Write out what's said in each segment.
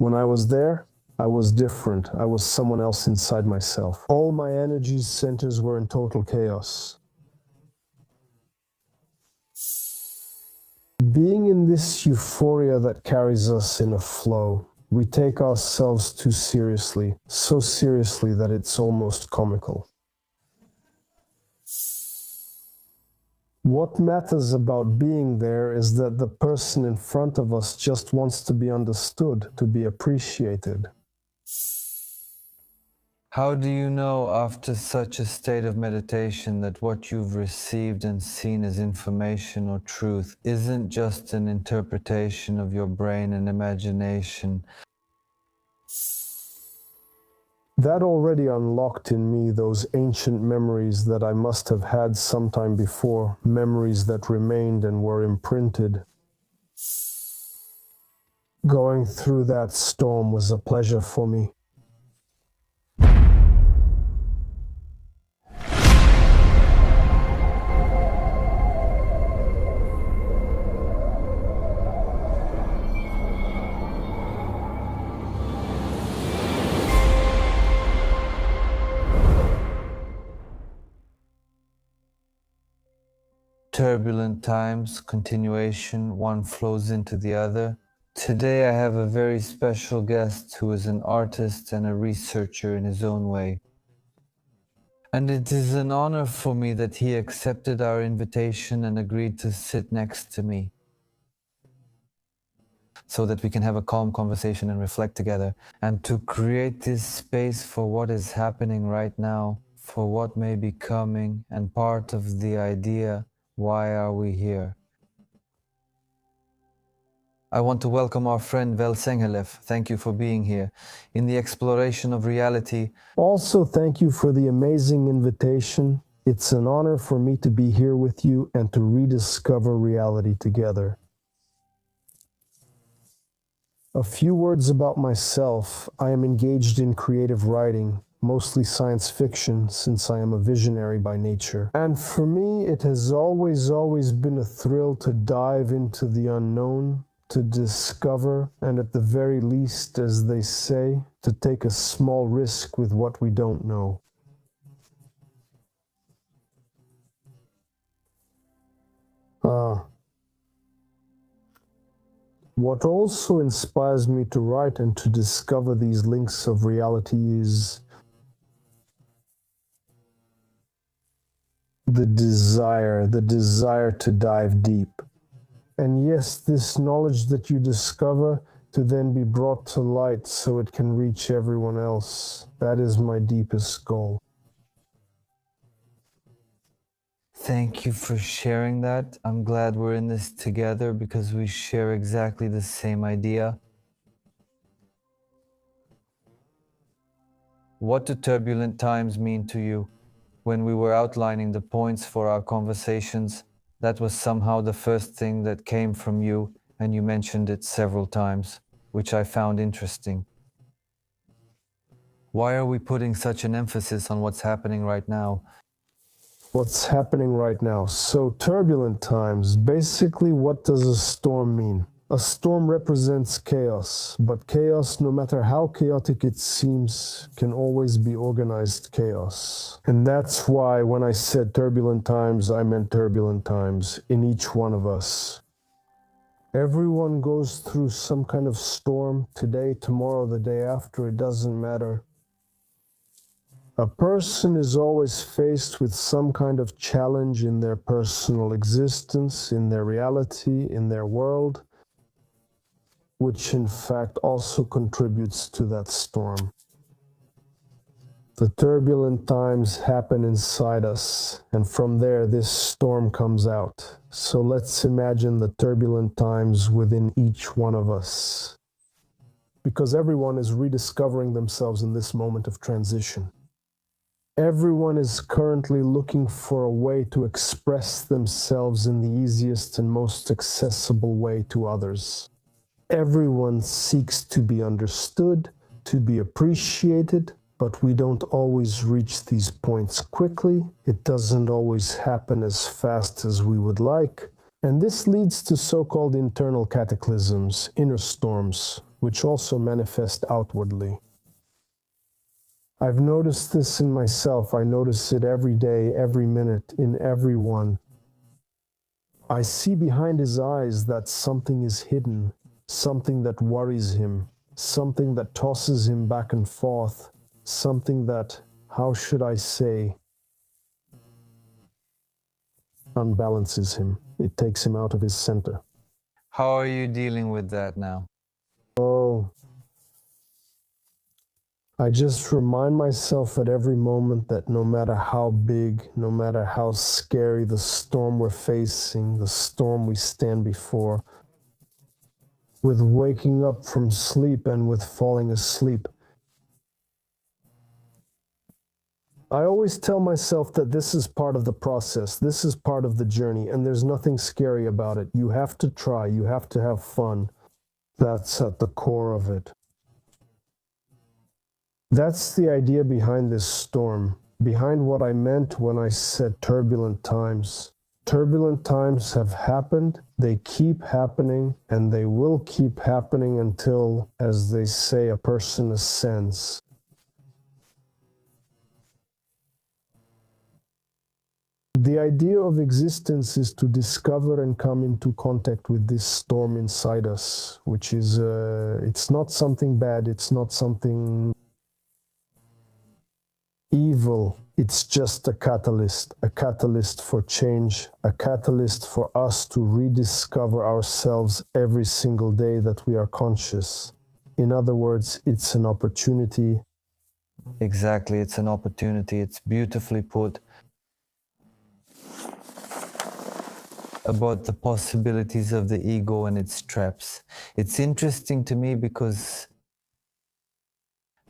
When I was there, I was different. I was someone else inside myself. All my energy centers were in total chaos. Being in this euphoria that carries us in a flow, we take ourselves too seriously, so seriously that it's almost comical. What matters about being there is that the person in front of us just wants to be understood, to be appreciated. How do you know after such a state of meditation that what you've received and seen as information or truth isn't just an interpretation of your brain and imagination? That already unlocked in me those ancient memories that I must have had sometime before, memories that remained and were imprinted. Going through that storm was a pleasure for me. Turbulent times, continuation, one flows into the other. Today I have a very special guest who is an artist and a researcher in his own way. And it is an honor for me that he accepted our invitation and agreed to sit next to me so that we can have a calm conversation and reflect together, and to create this space for what is happening right now, for what may be coming, and part of the idea, why are we here? I want to welcome our friend Vel Sengelev. Thank you for being here. In the exploration of reality. Also, thank you for the amazing invitation. It's an honor for me to be here with you and to rediscover reality together. A few words about myself. I am engaged in creative writing, mostly science fiction, since I am a visionary by nature. And for me, it has always been a thrill to dive into the unknown, to discover, and at the very least, as they say, to take a small risk with what we don't know. What also inspires me to write and to discover these links of reality is the desire to dive deep. And yes, this knowledge that you discover to then be brought to light so it can reach everyone else. That is my deepest goal. Thank you for sharing that. I'm glad we're in this together because we share exactly the same idea. What do turbulent times mean to you? When we were outlining the points for our conversations, that was somehow the first thing that came from you, and you mentioned it several times, which I found interesting. Why are we putting such an emphasis on what's happening right now? What's happening right now? So, turbulent times. Basically, what does a storm mean? A storm represents chaos, but chaos, no matter how chaotic it seems, can always be organized chaos. And that's why when I said turbulent times, I meant turbulent times in each one of us. Everyone goes through some kind of storm today, tomorrow, the day after, it doesn't matter. A person is always faced with some kind of challenge in their personal existence, in their reality, in their world, which in fact also contributes to that storm. The turbulent times happen inside us, and from there this storm comes out. So let's imagine the turbulent times within each one of us, because everyone is rediscovering themselves in this moment of transition. Everyone is currently looking for a way to express themselves in the easiest and most accessible way to others. Everyone seeks to be understood, to be appreciated, but we don't always reach these points quickly. It doesn't always happen as fast as we would like. And this leads to so-called internal cataclysms, inner storms, which also manifest outwardly. I've noticed this in myself. I notice it every day, every minute, in everyone. I see behind his eyes that something is hidden, something that worries him, something that tosses him back and forth, something that, how should I say, unbalances him. It takes him out of his center. How are you dealing with that now? Oh, I just remind myself at every moment that no matter how big, no matter how scary the storm we're facing, the storm we stand before, with waking up from sleep and with falling asleep, I always tell myself that this is part of the process, this is part of the journey, and there's nothing scary about it. You have to try, you have to have fun. That's at the core of it. That's the idea behind this storm, behind what I meant when I said turbulent times. Turbulent times have happened, they keep happening, and they will keep happening until, as they say, a person ascends. The idea of existence is to discover and come into contact with this storm inside us, which is, it's not something bad, it's not something evil. It's just a catalyst for change, a catalyst for us to rediscover ourselves every single day that we are conscious. In other words, it's an opportunity. Exactly, it's an opportunity. It's beautifully put about the possibilities of the ego and its traps. It's interesting to me because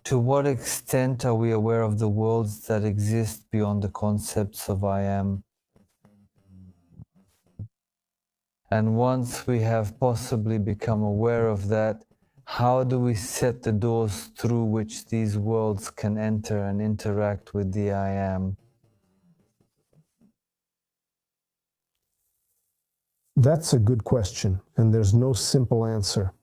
to what extent are we aware of the worlds that exist beyond the concepts of I am? And once we have possibly become aware of that, how do we set the doors through which these worlds can enter and interact with the I am? That's a good question, and there's no simple answer.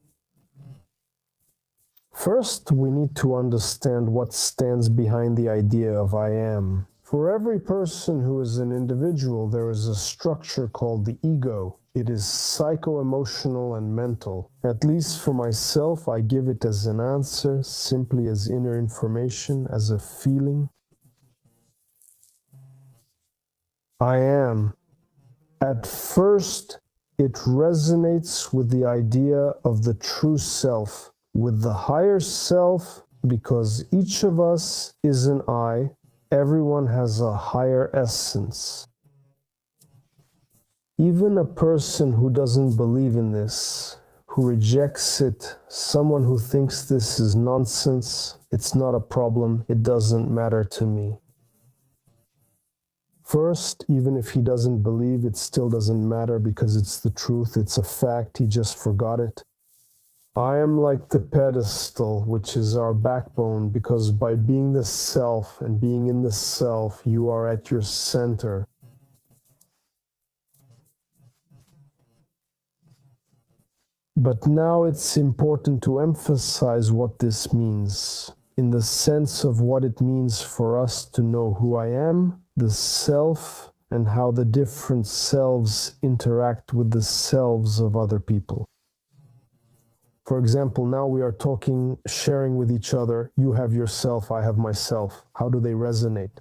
First, we need to understand what stands behind the idea of I am. For every person who is an individual, there is a structure called the ego. It is psycho-emotional and mental. At least for myself, I give it as an answer, simply as inner information, as a feeling. I am. At first, it resonates with the idea of the true self, with the higher self, because each of us is an I. Everyone has a higher essence. Even a person who doesn't believe in this, who rejects it, someone who thinks this is nonsense, it's not a problem, it doesn't matter to me. First, even if he doesn't believe, it still doesn't matter because it's the truth, it's a fact, he just forgot it. I am like the pedestal, which is our backbone, because by being the self and being in the self, you are at your center. But now it's important to emphasize what this means, in the sense of what it means for us to know who I am, the self, and how the different selves interact with the selves of other people. For example, now we are talking, sharing with each other. You have yourself, I have myself. How do they resonate?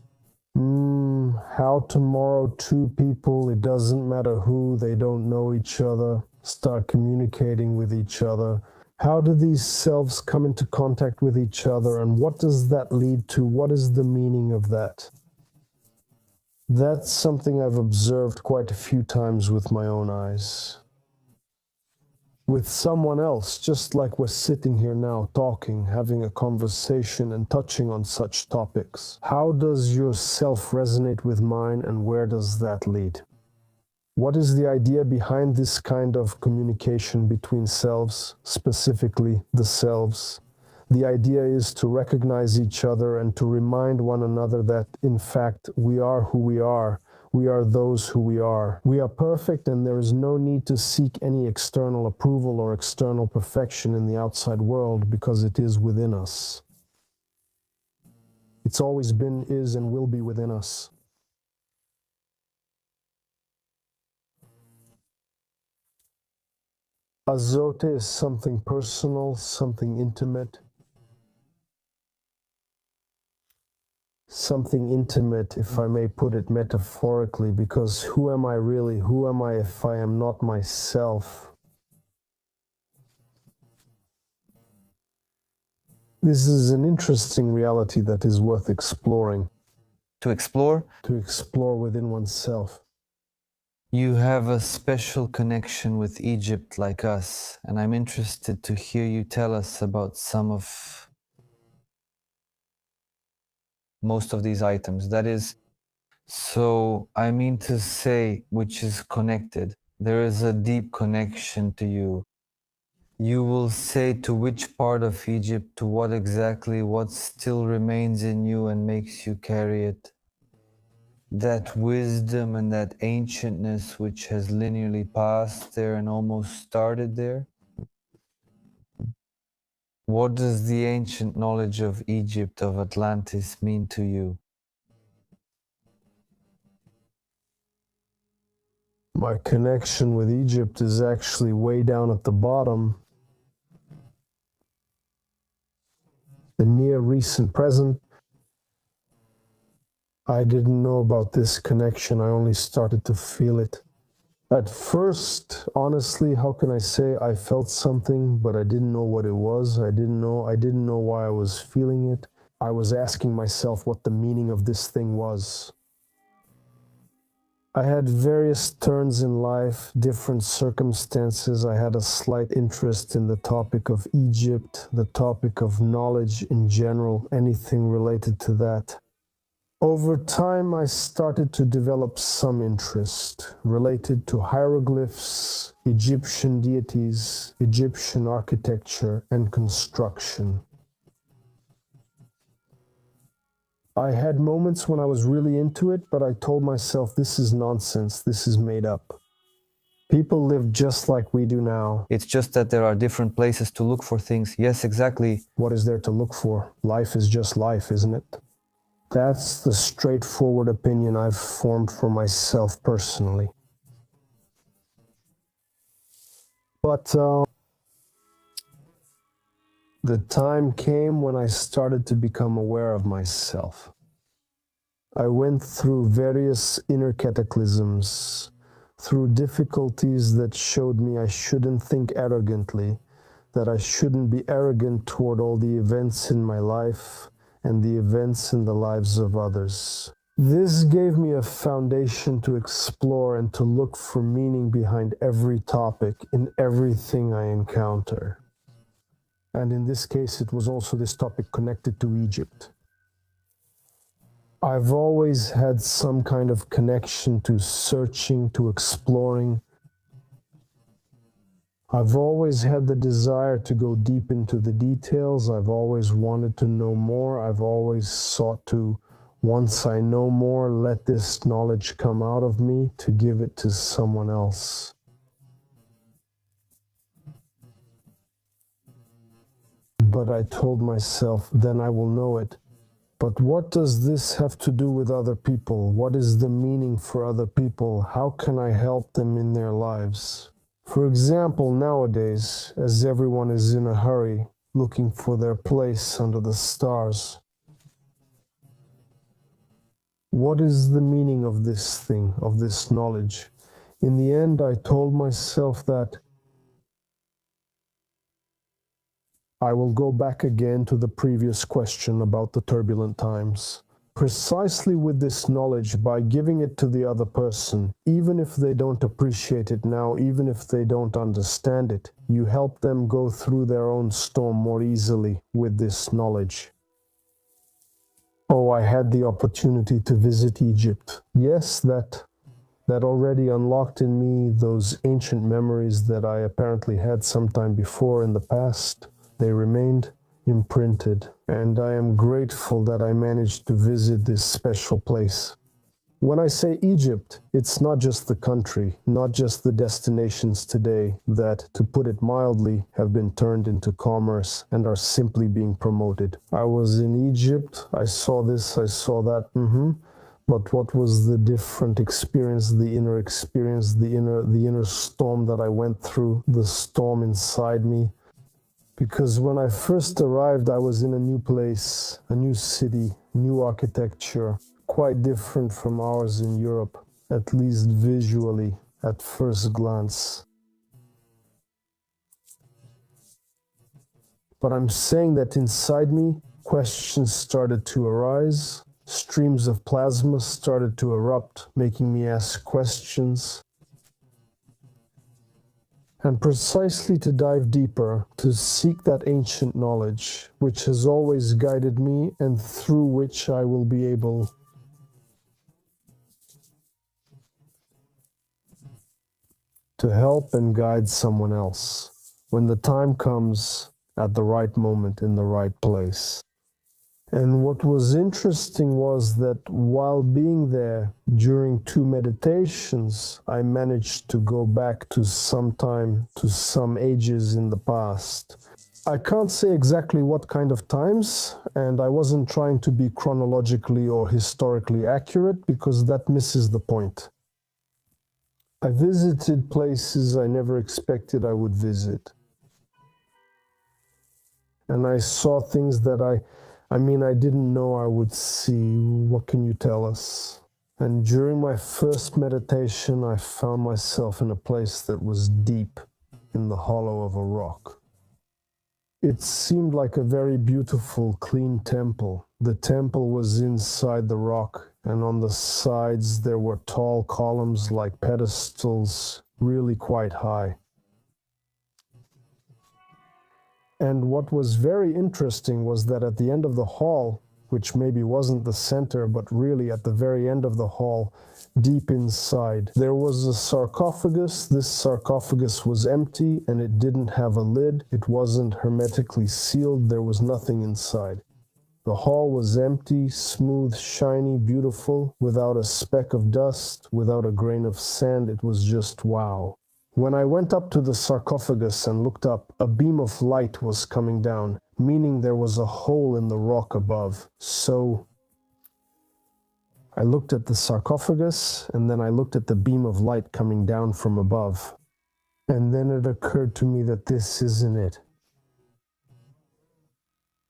How tomorrow two people, it doesn't matter who, they don't know each other, start communicating with each other. How do these selves come into contact with each other, and what does that lead to? What is the meaning of that? That's something I've observed quite a few times with my own eyes. With someone else, just like we're sitting here now talking, having a conversation and touching on such topics. How does your self resonate with mine, and where does that lead? What is the idea behind this kind of communication between selves, specifically the selves? The idea is to recognize each other and to remind one another that, in fact, we are who we are. We are those who we are. We are perfect, and there is no need to seek any external approval or external perfection in the outside world because it is within us. It's always been, is, and will be within us. Azote is something personal, something intimate. Something intimate, if I may put it metaphorically, because who am I really? Who am I if I am not myself? This is an interesting reality that is worth exploring. To explore? To explore within oneself. You have a special connection with Egypt like us, and I'm interested to hear you tell us about most of these items. That is, so I mean to say, which is connected. There is a deep connection to you. You will say to which part of Egypt, to what exactly, what still remains in you and makes you carry it. That wisdom and that ancientness which has linearly passed there and almost started there. What does the ancient knowledge of Egypt, of Atlantis, mean to you? My connection with Egypt is actually way down at the bottom. The near recent present. I didn't know about this connection. I only started to feel it. At first, honestly, how can I say I felt something, but I didn't know what it was. I didn't know why I was feeling it. I was asking myself what the meaning of this thing was. I had various turns in life, different circumstances. I had a slight interest in the topic of Egypt, the topic of knowledge in general, anything related to that. Over time, I started to develop some interest related to hieroglyphs, Egyptian deities, Egyptian architecture, and construction. I had moments when I was really into it, but I told myself, this is nonsense, this is made up. People live just like we do now. It's just that there are different places to look for things. Yes, exactly. What is there to look for? Life is just life, isn't it? That's the straightforward opinion I've formed for myself personally. But the time came when I started to become aware of myself. I went through various inner cataclysms, through difficulties that showed me I shouldn't think arrogantly, that I shouldn't be arrogant toward all the events in my life and the events in the lives of others. This gave me a foundation to explore and to look for meaning behind every topic in everything I encounter. And in this case, it was also this topic connected to Egypt. I've always had some kind of connection to searching, to exploring. I've always had the desire to go deep into the details. I've always wanted to know more. I've always sought to, once I know more, let this knowledge come out of me to give it to someone else. But I told myself, then I will know it. But what does this have to do with other people? What is the meaning for other people? How can I help them in their lives? For example, nowadays, as everyone is in a hurry, looking for their place under the stars, what is the meaning of this thing, of this knowledge? In the end, I told myself that I will go back again to the previous question about the turbulent times. Precisely with this knowledge, by giving it to the other person, even if they don't appreciate it now, even if they don't understand it, you help them go through their own storm more easily with this knowledge. Oh, I had the opportunity to visit Egypt. Yes, that already unlocked in me those ancient memories that I apparently had sometime before in the past. They remained imprinted, and I am grateful that I managed to visit this special place. When I say Egypt, it's not just the country, not just the destinations today that, to put it mildly, have been turned into commerce and are simply being promoted. I was in Egypt, I saw this, I saw that, But what was the different experience, the inner experience, the inner storm that I went through, the storm inside me? Because when I first arrived, I was in a new place, a new city, new architecture, quite different from ours in Europe, at least visually, at first glance. But I'm saying that inside me, questions started to arise, streams of plasma started to erupt, making me ask questions. And precisely to dive deeper, to seek that ancient knowledge, which has always guided me and through which I will be able to help and guide someone else when the time comes, at the right moment, in the right place. And what was interesting was that while being there during 2 meditations, I managed to go back to some time, to some ages in the past. I can't say exactly what kind of times, and I wasn't trying to be chronologically or historically accurate because that misses the point. I visited places I never expected I would visit. And I saw things that I didn't know I would see. What can you tell us? And during my first meditation, I found myself in a place that was deep in the hollow of a rock. It seemed like a very beautiful, clean temple. The temple was inside the rock, and on the sides there were tall columns like pedestals, really quite high. And what was very interesting was that at the end of the hall, which maybe wasn't the center, but really at the very end of the hall, deep inside, there was a sarcophagus. This sarcophagus was empty and it didn't have a lid. It wasn't hermetically sealed. There was nothing inside. The hall was empty, smooth, shiny, beautiful, without a speck of dust, without a grain of sand. It was just wow. When I went up to the sarcophagus and looked up, a beam of light was coming down, meaning there was a hole in the rock above. So I looked at the sarcophagus, and then I looked at the beam of light coming down from above. And then it occurred to me that this isn't it.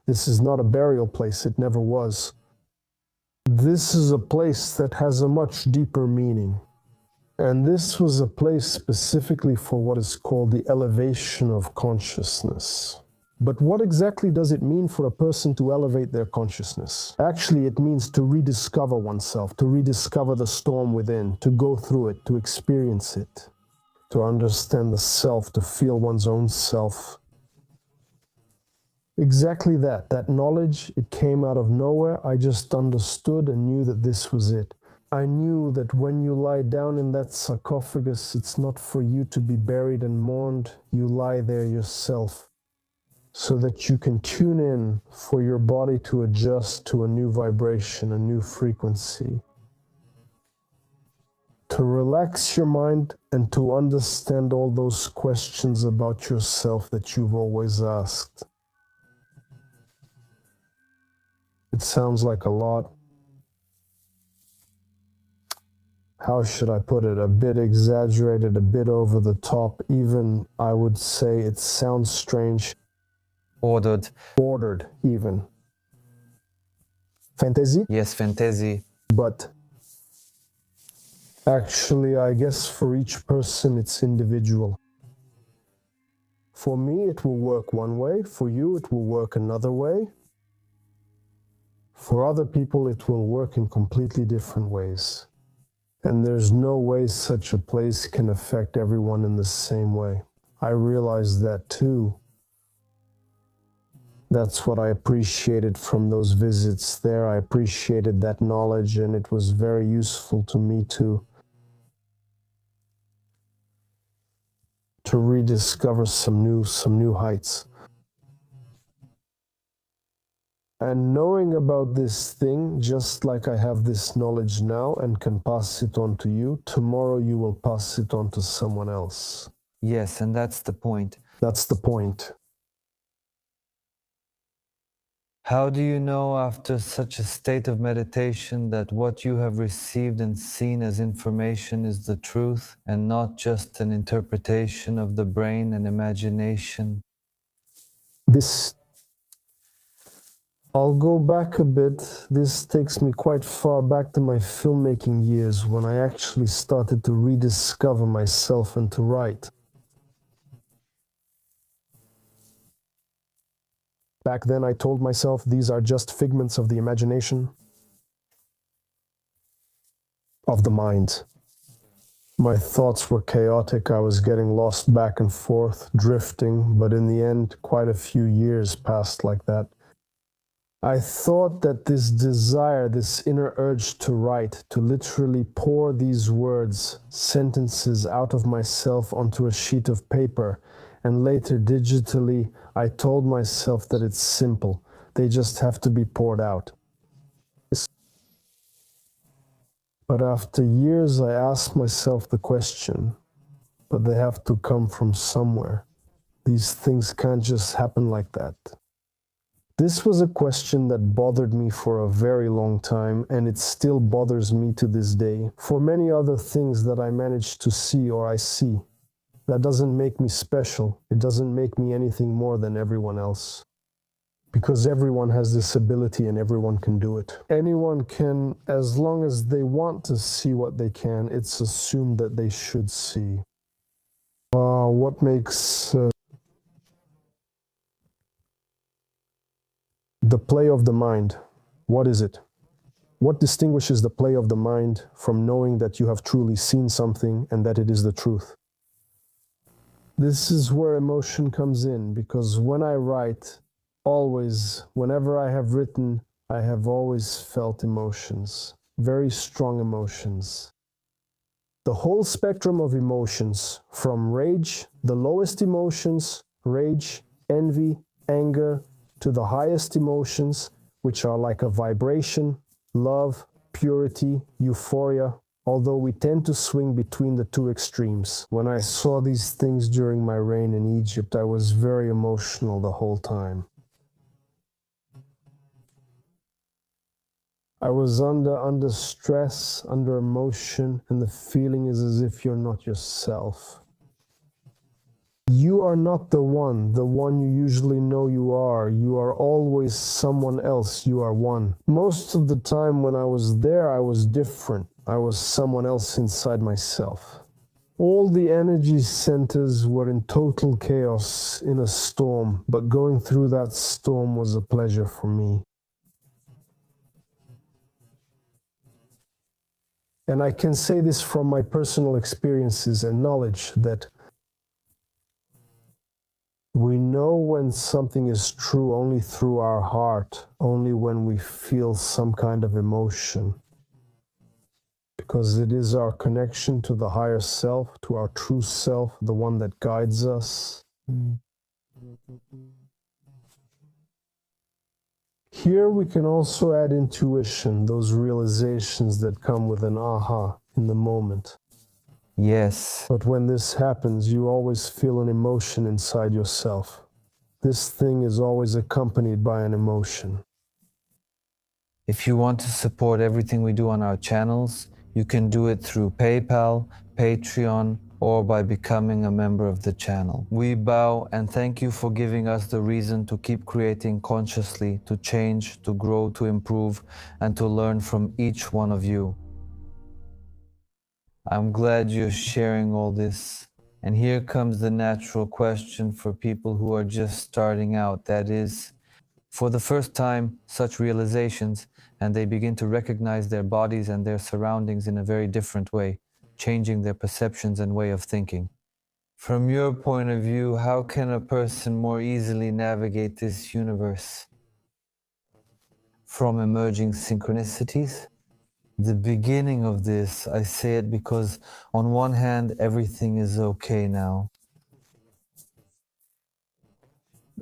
This is not a burial place, it never was. This is a place that has a much deeper meaning. And this was a place specifically for what is called the elevation of consciousness. But what exactly does it mean for a person to elevate their consciousness? Actually, it means to rediscover oneself, to rediscover the storm within, to go through it, to experience it, to understand the self, to feel one's own self. Exactly that knowledge, it came out of nowhere. I just understood and knew that this was it. I knew that when you lie down in that sarcophagus, it's not for you to be buried and mourned. You lie there yourself so that you can tune in for your body to adjust to a new vibration, a new frequency. To relax your mind and to understand all those questions about yourself that you've always asked. It sounds like a lot. How should I put it? A bit exaggerated, a bit over the top. Even, I would say, it sounds strange. Bordered, even. Fantasy? Yes, fantasy. But actually, I guess for each person, it's individual. For me, it will work one way. For you, it will work another way. For other people, it will work in completely different ways. And there's no way such a place can affect everyone in the same way. I realized that too. That's what I appreciated from those visits there. I appreciated that knowledge, and it was very useful to me to rediscover some new heights. And knowing about this thing, just like I have this knowledge now and can pass it on to you, tomorrow you will pass it on to someone else. Yes, and that's the point. That's the point. How do you know after such a state of meditation that what you have received and seen as information is the truth and not just an interpretation of the brain and imagination? I'll go back a bit. This takes me quite far back to my filmmaking years when I actually started to rediscover myself and to write. Back then I told myself these are just figments of the imagination, of the mind. My thoughts were chaotic. I was getting lost back and forth, drifting, but in the end, quite a few years passed like that. I thought that this desire, this inner urge to write, to literally pour these words, sentences out of myself onto a sheet of paper, and later digitally, I told myself that it's simple. They just have to be poured out. But after years, I asked myself the question, but they have to come from somewhere. These things can't just happen like that. This was a question that bothered me for a very long time, and it still bothers me to this day. For many other things that I managed to see or I see, that doesn't make me special. It doesn't make me anything more than everyone else. Because everyone has this ability and everyone can do it. Anyone can, as long as they want to see what they can, it's assumed that they should see. What makes the play of the mind, what is it? What distinguishes the play of the mind from knowing that you have truly seen something and that it is the truth? This is where emotion comes in, because when I write, always, whenever I have written, I have always felt emotions, very strong emotions. The whole spectrum of emotions, from rage, the lowest emotions, rage, envy, anger, to the highest emotions, which are like a vibration, love, purity, euphoria, although we tend to swing between the two extremes. When I saw these things during my reign in Egypt, I was very emotional the whole time. I was under stress, under emotion, and the feeling is as if you're not yourself. You are not the one you usually know you are. You are always someone else. You are one. Most of the time when I was there, I was different. I was someone else inside myself. All the energy centers were in total chaos in a storm, but going through that storm was a pleasure for me. And I can say this from my personal experiences and knowledge that we know when something is true only through our heart, only when we feel some kind of emotion. Because it is our connection to the higher self, to our true self, the one that guides us. Here we can also add intuition, those realizations that come with an aha in the moment. Yes. But when this happens, you always feel an emotion inside yourself. This thing is always accompanied by an emotion. If you want to support everything we do on our channels, you can do it through PayPal, Patreon, or by becoming a member of the channel. We bow and thank you for giving us the reason to keep creating consciously, to change, to grow, to improve, and to learn from each one of you. I'm glad you're sharing all this. And here comes the natural question for people who are just starting out. That is, for the first time, such realizations, and they begin to recognize their bodies and their surroundings in a very different way, changing their perceptions and way of thinking. From your point of view, how can a person more easily navigate this universe? From emerging synchronicities? The beginning of this, I say it because on one hand, everything is okay now.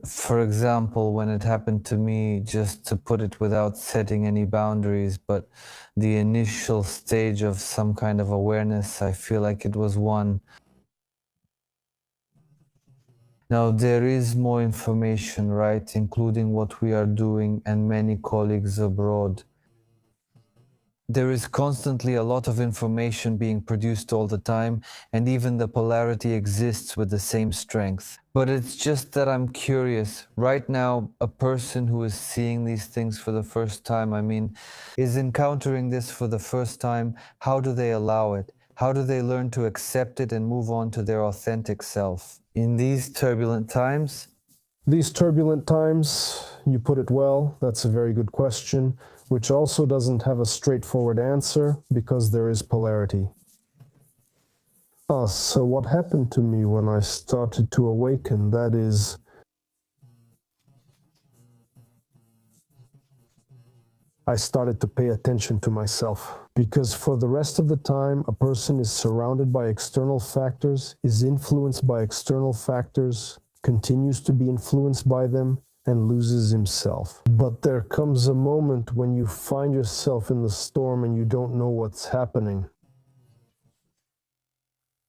For example, when it happened to me, just to put it without setting any boundaries, but the initial stage of some kind of awareness, I feel like it was one. Now, there is more information, right, including what we are doing and many colleagues abroad. There is constantly a lot of information being produced all the time, and even the polarity exists with the same strength. But it's just that I'm curious. Right now, a person who is seeing these things for the first time, is encountering this for the first time. How do they allow it? How do they learn to accept it and move on to their authentic self? In these turbulent times, These turbulent times, you put it well, that's a very good question, which also doesn't have a straightforward answer because there is polarity. So what happened to me when I started to awaken, that is, I started to pay attention to myself. Because for the rest of the time, a person is surrounded by external factors, is influenced by external factors, continues to be influenced by them, and loses himself. But there comes a moment when you find yourself in the storm and you don't know what's happening.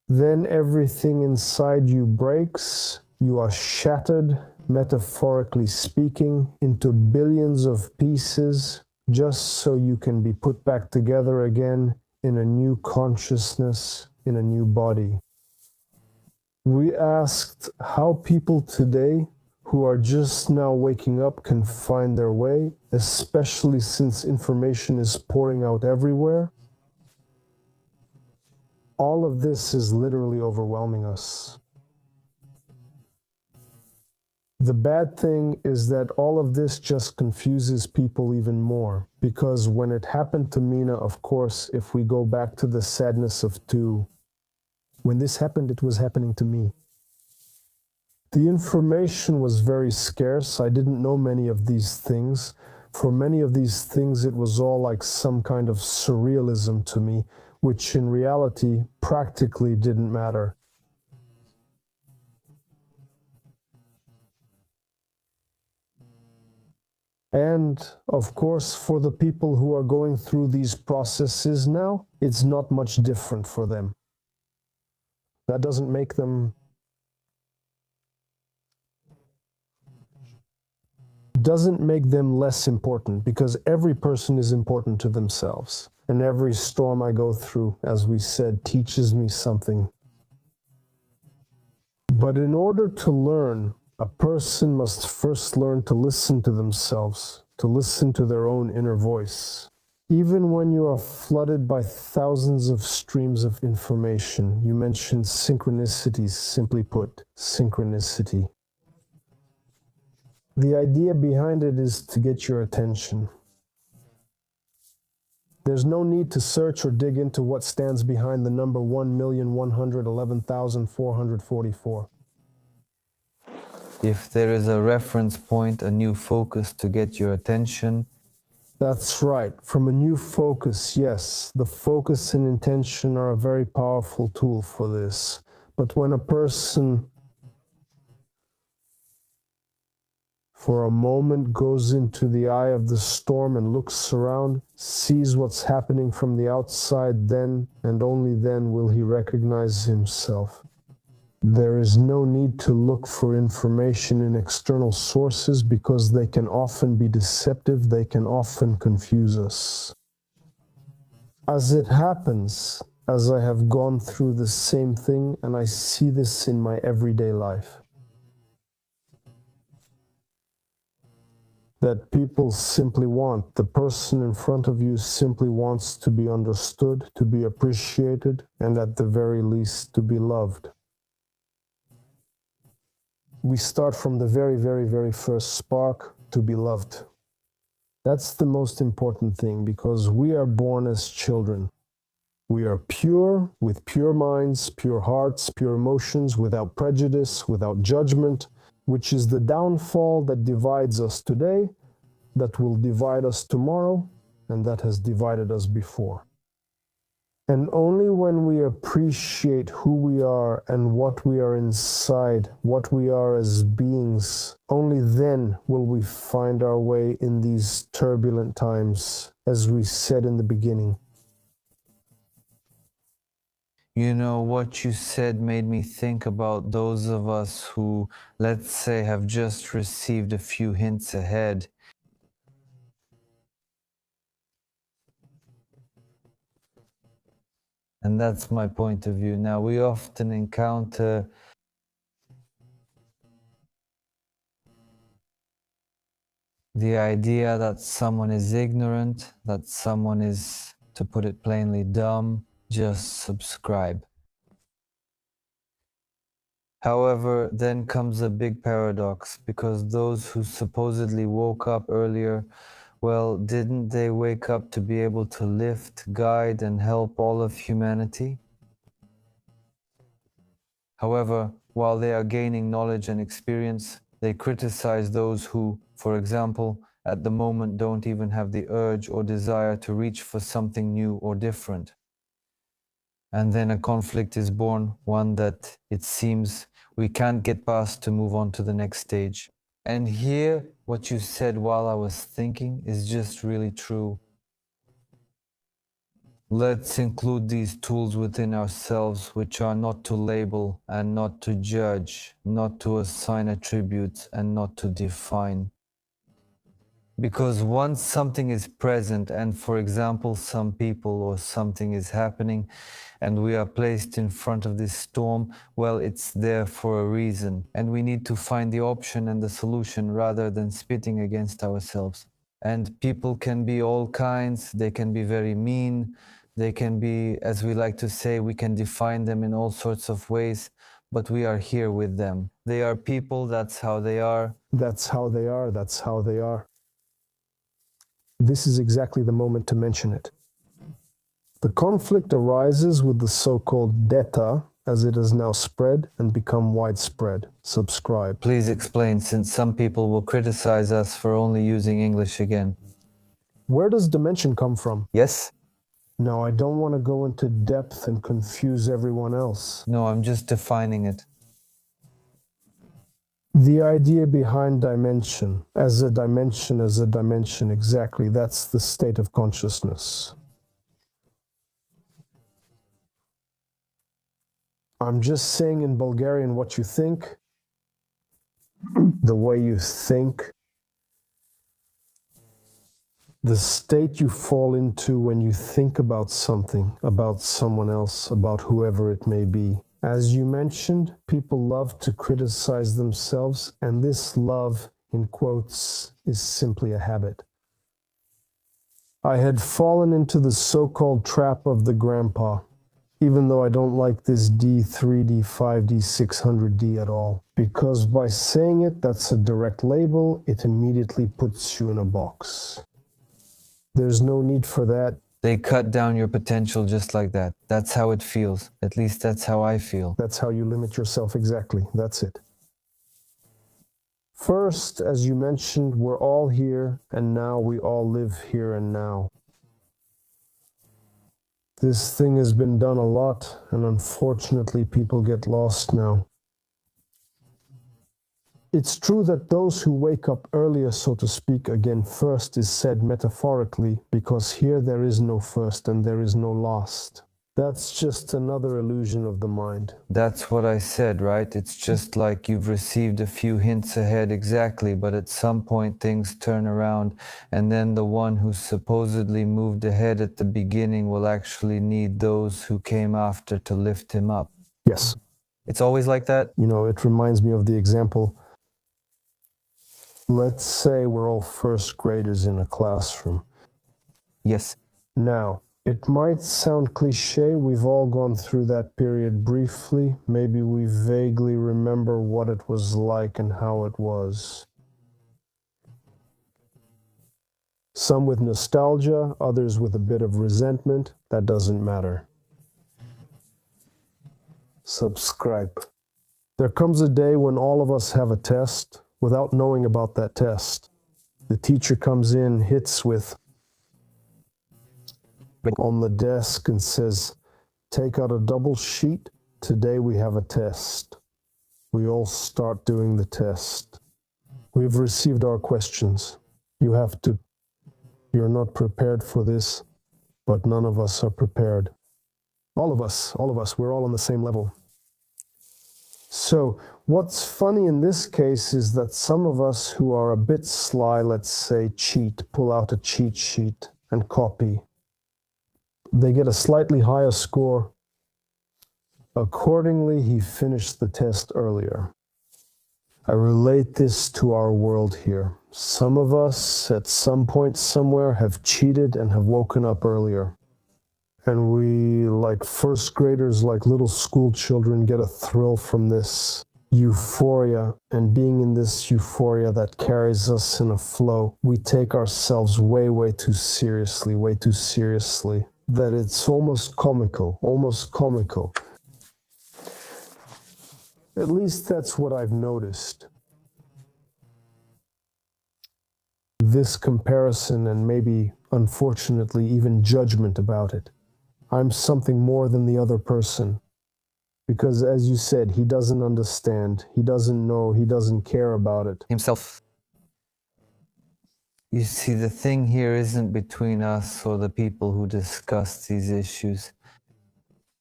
Then everything inside you breaks, you are shattered, metaphorically speaking, into billions of pieces, just so you can be put back together again in a new consciousness, in a new body. We asked how people today who are just now waking up can find their way, especially since information is pouring out everywhere. All of this is literally overwhelming us. The bad thing is that all of this just confuses people even more, because when it happened to Mina, of course, if we go back to the sadness of two, when this happened, it was happening to me. The information was very scarce. I didn't know many of these things. For many of these things, it was all like some kind of surrealism to me, which in reality practically didn't matter. And of course, for the people who are going through these processes now, it's not much different for them. That doesn't make them less important, because every person is important to themselves. And every storm I go through, as we said, teaches me something. But in order to learn, a person must first learn to listen to themselves, to listen to their own inner voice. Even when you are flooded by thousands of streams of information, you mentioned synchronicities, simply put, synchronicity. The idea behind it is to get your attention. There's no need to search or dig into what stands behind the number 1,111,444. if there is a reference point, a new focus to get your attention. That's right. From a new focus, yes. The focus and intention are a very powerful tool for this. But when a person for a moment goes into the eye of the storm and looks around, sees what's happening from the outside, then and only then will he recognize himself. There is no need to look for information in external sources because they can often be deceptive, they can often confuse us. As it happens, as I have gone through the same thing, and I see this in my everyday life, that people simply want, the person in front of you simply wants to be understood, to be appreciated, and at the very least, to be loved. We start from the very, very, very first spark to be loved. That's the most important thing, because we are born as children. We are pure, with pure minds, pure hearts, pure emotions, without prejudice, without judgment, which is the downfall that divides us today, that will divide us tomorrow, and that has divided us before. And only when we appreciate who we are and what we are inside, what we are as beings, only then will we find our way in these turbulent times, as we said in the beginning. You know, what you said made me think about those of us who, let's say, have just received a few hints ahead. And that's my point of view. Now, we often encounter the idea that someone is ignorant, that someone is, to put it plainly, dumb, just subscribe. However, then comes a big paradox, because those who supposedly woke up earlier, well, didn't they wake up to be able to lift, guide, and help all of humanity? However, while they are gaining knowledge and experience, they criticize those who, for example, at the moment don't even have the urge or desire to reach for something new or different. And then a conflict is born, one that it seems we can't get past to move on to the next stage. And here, what you said while I was thinking is just really true. Let's include these tools within ourselves, which are not to label and not to judge, not to assign attributes and not to define. Because once something is present and, for example, some people or something is happening and we are placed in front of this storm, well, it's there for a reason. And we need to find the option and the solution rather than spitting against ourselves. And people can be all kinds, they can be very mean, they can be, as we like to say, we can define them in all sorts of ways, but we are here with them. They are people, that's how they are. That's how they are, that's how they are. This is exactly the moment to mention it. The conflict arises with the so-called data, as it has now spread and become widespread. Subscribe. Please explain, since some people will criticize us for only using English again. Where does dimension come from? Yes? Now, I don't want to go into depth and confuse everyone else. No, I'm just defining it. The idea behind dimension, as a dimension, exactly, that's the state of consciousness. I'm just saying in Bulgarian what you think, the way you think, the state you fall into when you think about something, about someone else, about whoever it may be. As you mentioned, people love to criticize themselves, and this love, in quotes, is simply a habit. I had fallen into the so-called trap of the grandpa, even though I don't like this D3, D5, D600D at all. Because by saying it, that's a direct label, it immediately puts you in a box. There's no need for that. They cut down your potential just like that. That's how it feels. At least that's how I feel. That's how you limit yourself, exactly. That's it. First, as you mentioned, we're all here, and now we all live here and now. This thing has been done a lot, and unfortunately people get lost now. It's true that those who wake up earlier, so to speak, again, first is said metaphorically, because here there is no first and there is no last. That's just another illusion of the mind. That's what I said, right? It's just like you've received a few hints ahead exactly, but at some point things turn around, and then the one who supposedly moved ahead at the beginning will actually need those who came after to lift him up. Yes. It's always like that? You know, it reminds me of the example. Let's say we're all first graders in a classroom. Yes. Now, it might sound cliche, we've all gone through that period briefly. Maybe we vaguely remember what it was like and how it was. Some with nostalgia, others with a bit of resentment. That doesn't matter. Subscribe. There comes a day when all of us have a test without knowing about that test. The teacher comes in, hits with, on the desk and says, take out a double sheet. Today we have a test. We all start doing the test. We've received our questions. You're not prepared for this, but none of us are prepared. All of us, we're all on the same level. So what's funny in this case is that some of us who are a bit sly, let's say, pull out a cheat sheet and copy. They get a slightly higher score. Accordingly, he finished the test earlier. I relate this to our world here. Some of us, at some point somewhere, have cheated and have woken up earlier. And we, like first graders, like little school children, get a thrill from this euphoria. And being in this euphoria that carries us in a flow, we take ourselves way, way too seriously, that it's almost comical. At least that's what I've noticed. This comparison and maybe, unfortunately, even judgment about it. I'm something more than the other person. Because as you said, he doesn't understand, he doesn't know, he doesn't care about it. Himself. You see, the thing here isn't between us or the people who discuss these issues.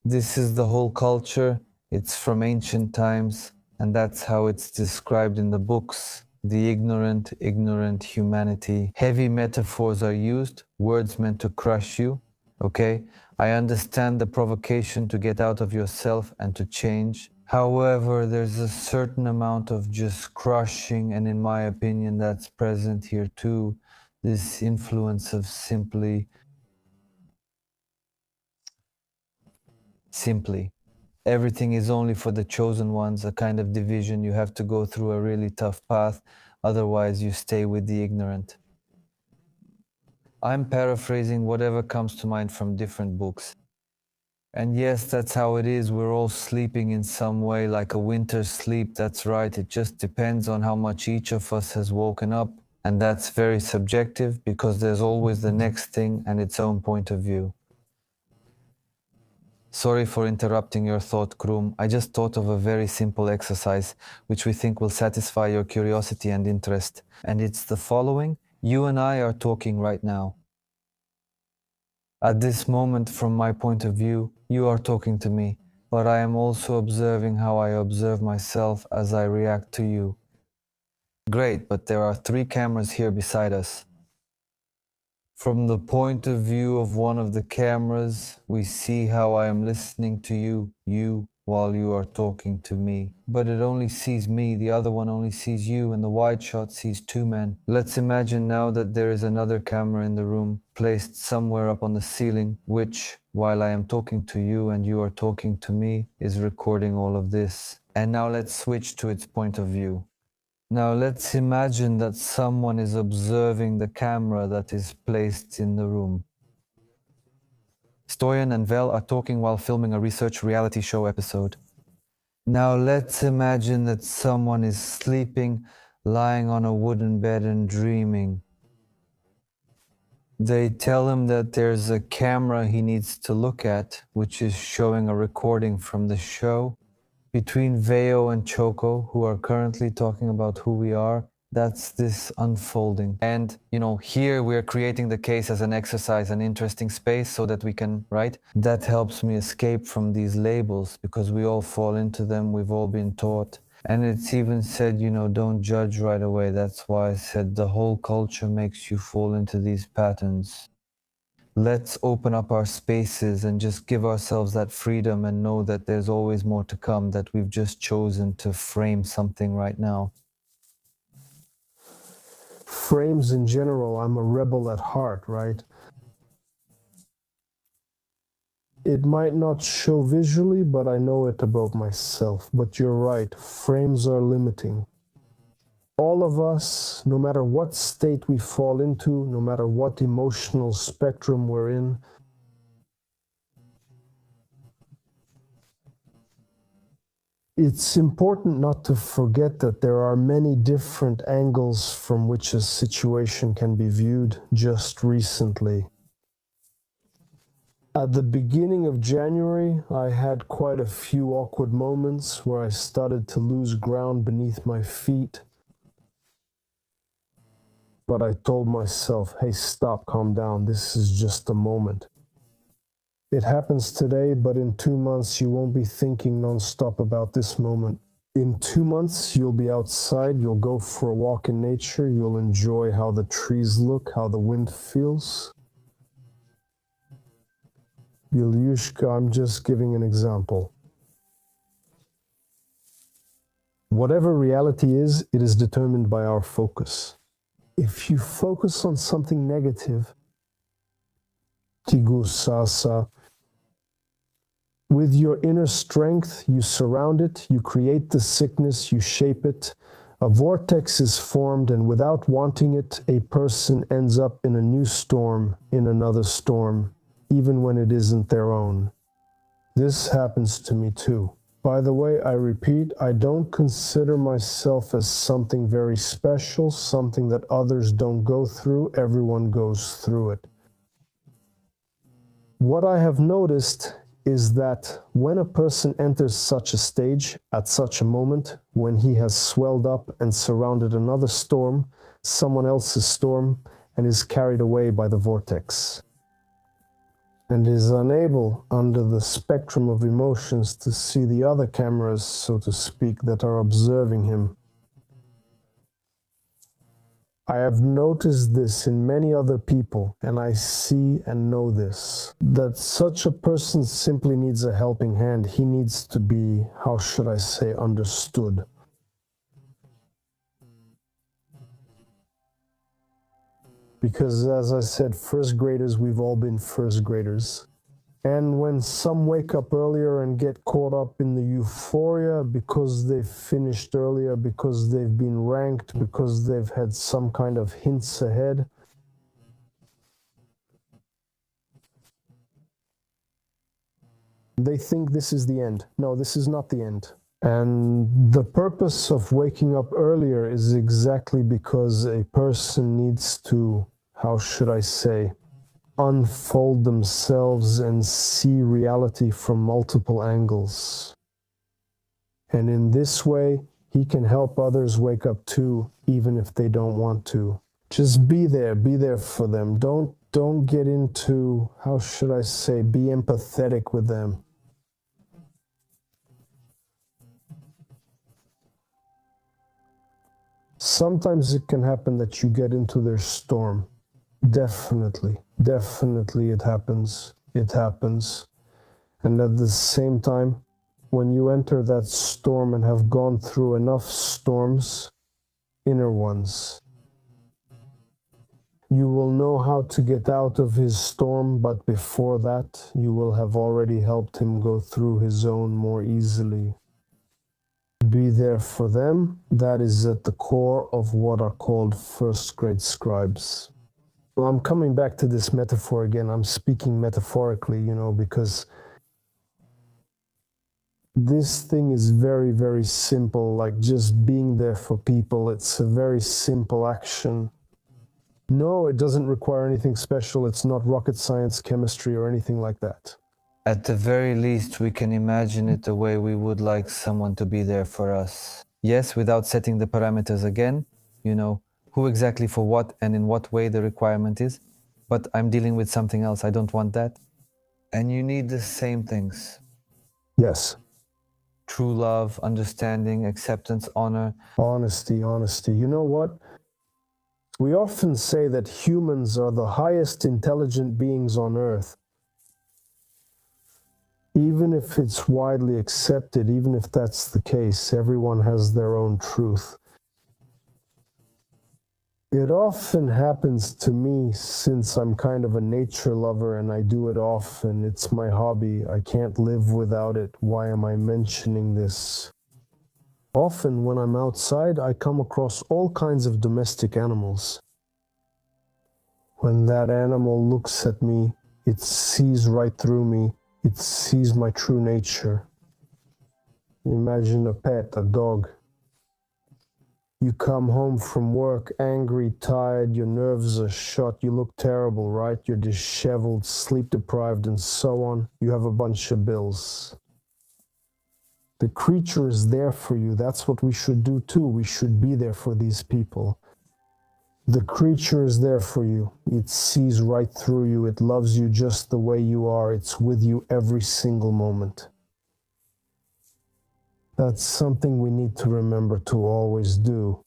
This is the whole culture. It's from ancient times, and that's how it's described in the books. The ignorant humanity. Heavy metaphors are used, words meant to crush you, okay? I understand the provocation to get out of yourself and to change. However, there's a certain amount of just crushing, and in my opinion, that's present here too. This influence of simply. Everything is only for the chosen ones, a kind of division. You have to go through a really tough path, otherwise you stay with the ignorant. I'm paraphrasing whatever comes to mind from different books. And yes, that's how it is. We're all sleeping in some way, like a winter sleep. That's right. It just depends on how much each of us has woken up. And that's very subjective because there's always the next thing and its own point of view. Sorry for interrupting your thought, Krum. I just thought of a very simple exercise which we think will satisfy your curiosity and interest. And it's the following. You and I are talking right now. At this moment, from my point of view, you are talking to me, but I am also observing how I observe myself as I react to you. Great, but there are 3 cameras here beside us. From the point of view of one of the cameras, we see how I am listening to you, while you are talking to me. But it only sees me, the other one only sees you, and the wide shot sees 2 men. Let's imagine now that there is another camera in the room, placed somewhere up on the ceiling, which, while I am talking to you and you are talking to me, is recording all of this. And now let's switch to its point of view. Now let's imagine that someone is observing the camera that is placed in the room. Stoyan and Vel are talking while filming a research reality show episode. Now let's imagine that someone is sleeping, lying on a wooden bed and dreaming. They tell him that there's a camera he needs to look at, which is showing a recording from the show. Between Veo and Choco, who are currently talking about who we are, that's this unfolding. And, here we're creating the case as an exercise, an interesting space so that we can, right? That helps me escape from these labels because we all fall into them, we've all been taught. And it's even said, don't judge right away. That's why I said the whole culture makes you fall into these patterns. Let's open up our spaces and just give ourselves that freedom and know that there's always more to come, that we've just chosen to frame something right now. Frames in general, I'm a rebel at heart, right? It might not show visually, but I know it about myself. But you're right, frames are limiting. All of us, no matter what state we fall into, no matter what emotional spectrum we're in, it's important not to forget that there are many different angles from which a situation can be viewed. Just recently, At the beginning of January, I had quite a few awkward moments where I started to lose ground beneath my feet. But I told myself, hey, stop, calm down. This is just a moment. It happens today, but in 2 months, you won't be thinking nonstop about this moment. In 2 months, you'll be outside, you'll go for a walk in nature, you'll enjoy how the trees look, how the wind feels. Ilyushka, I'm just giving an example. Whatever reality is, it is determined by our focus. If you focus on something negative, tigusasa, with your inner strength, you surround it, you create the sickness, you shape it. A vortex is formed, and without wanting it, a person ends up in a new storm, in another storm, even when it isn't their own. This happens to me too. By the way, I repeat, I don't consider myself as something very special, something that others don't go through. Everyone goes through it. What I have noticed is that when a person enters such a stage, at such a moment, when he has swelled up and surrounded another storm, someone else's storm, and is carried away by the vortex, and is unable, under the spectrum of emotions, to see the other cameras, so to speak, that are observing him. I have noticed this in many other people, and I see and know this, that such a person simply needs a helping hand. He needs to be, how should I say, understood. Because as I said, first graders, we've all been first graders. And when some wake up earlier and get caught up in the euphoria because they've finished earlier, because they've been ranked, because they've had some kind of hints ahead, they think this is the end. No, this is not the end. And the purpose of waking up earlier is exactly because a person needs to, how should I say, unfold themselves and see reality from multiple angles. And in this way, he can help others wake up too, even if they don't want to. Just be there for them. Don't get into, how should I say, be empathetic with them. Sometimes it can happen that you get into their storm. Definitely it happens. It happens. And at the same time, when you enter that storm and have gone through enough storms, inner ones, you will know how to get out of his storm, but before that, you will have already helped him go through his own more easily. Be there for them. That is at the core of what are called first grade scribes. Well, I'm coming back to this metaphor again. I'm speaking metaphorically, because this thing is very, very simple, like just being there for people. It's a very simple action. No, it doesn't require anything special. It's not rocket science, chemistry, or anything like that. At the very least, we can imagine it the way we would like someone to be there for us. Yes, without setting the parameters again, who exactly for what and in what way the requirement is, but I'm dealing with something else, I don't want that. And you need the same things. Yes. True love, understanding, acceptance, honor. Honesty. You know what? We often say that humans are the highest intelligent beings on Earth. Even if it's widely accepted, even if that's the case, everyone has their own truth. It often happens to me, since I'm kind of a nature lover and I do it often. It's my hobby. I can't live without it. Why am I mentioning this? Often when I'm outside, I come across all kinds of domestic animals. When that animal looks at me, it sees right through me. It sees my true nature. Imagine a pet, a dog. You come home from work angry, tired, your nerves are shot, you look terrible, right? You're disheveled, sleep deprived, and so on. You have a bunch of bills. The creature is there for you. That's what we should do too. We should be there for these people. The creature is there for you. It sees right through you. It loves you just the way you are. It's with you every single moment. That's something we need to remember to always do.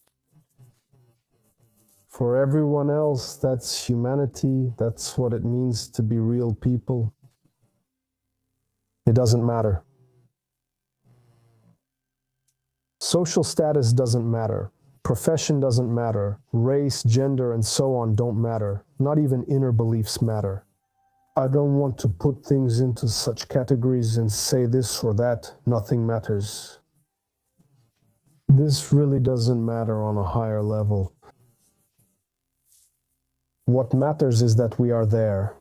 For everyone else, that's humanity. That's what it means to be real people. It doesn't matter. Social status doesn't matter. Profession doesn't matter. Race, gender, and so on don't matter. Not even inner beliefs matter. I don't want to put things into such categories and say this or that. Nothing matters. This really doesn't matter on a higher level. What matters is that we are there.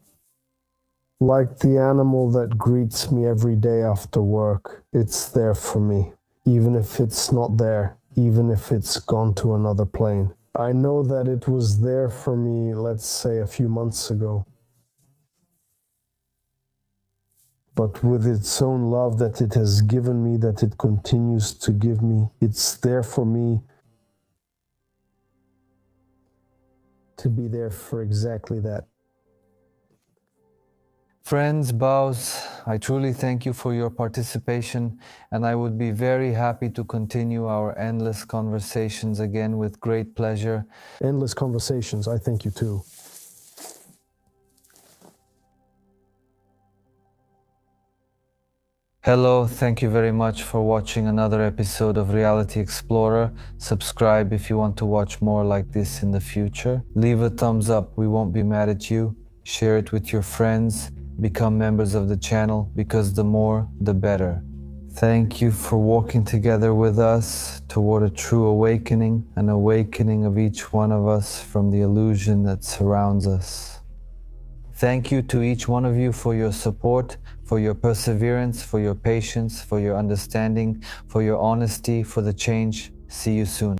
Like the animal that greets me every day after work, it's there for me. Even if it's not there, even if it's gone to another plane. I know that it was there for me, let's say, a few months ago. But with its own love that it has given me, that it continues to give me, it's there for me to be there for exactly that. Friends, bows, I truly thank you for your participation, and I would be very happy to continue our endless conversations again with great pleasure. Endless conversations, I thank you too. Hello, thank you very much for watching another episode of Reality Explorer. Subscribe if you want to watch more like this in the future. Leave a thumbs up, we won't be mad at you. Share it with your friends. Become members of the channel, because the more, the better. Thank you for walking together with us toward a true awakening, an awakening of each one of us from the illusion that surrounds us. Thank you to each one of you for your support, for your perseverance, for your patience, for your understanding, for your honesty, for the change. See you soon.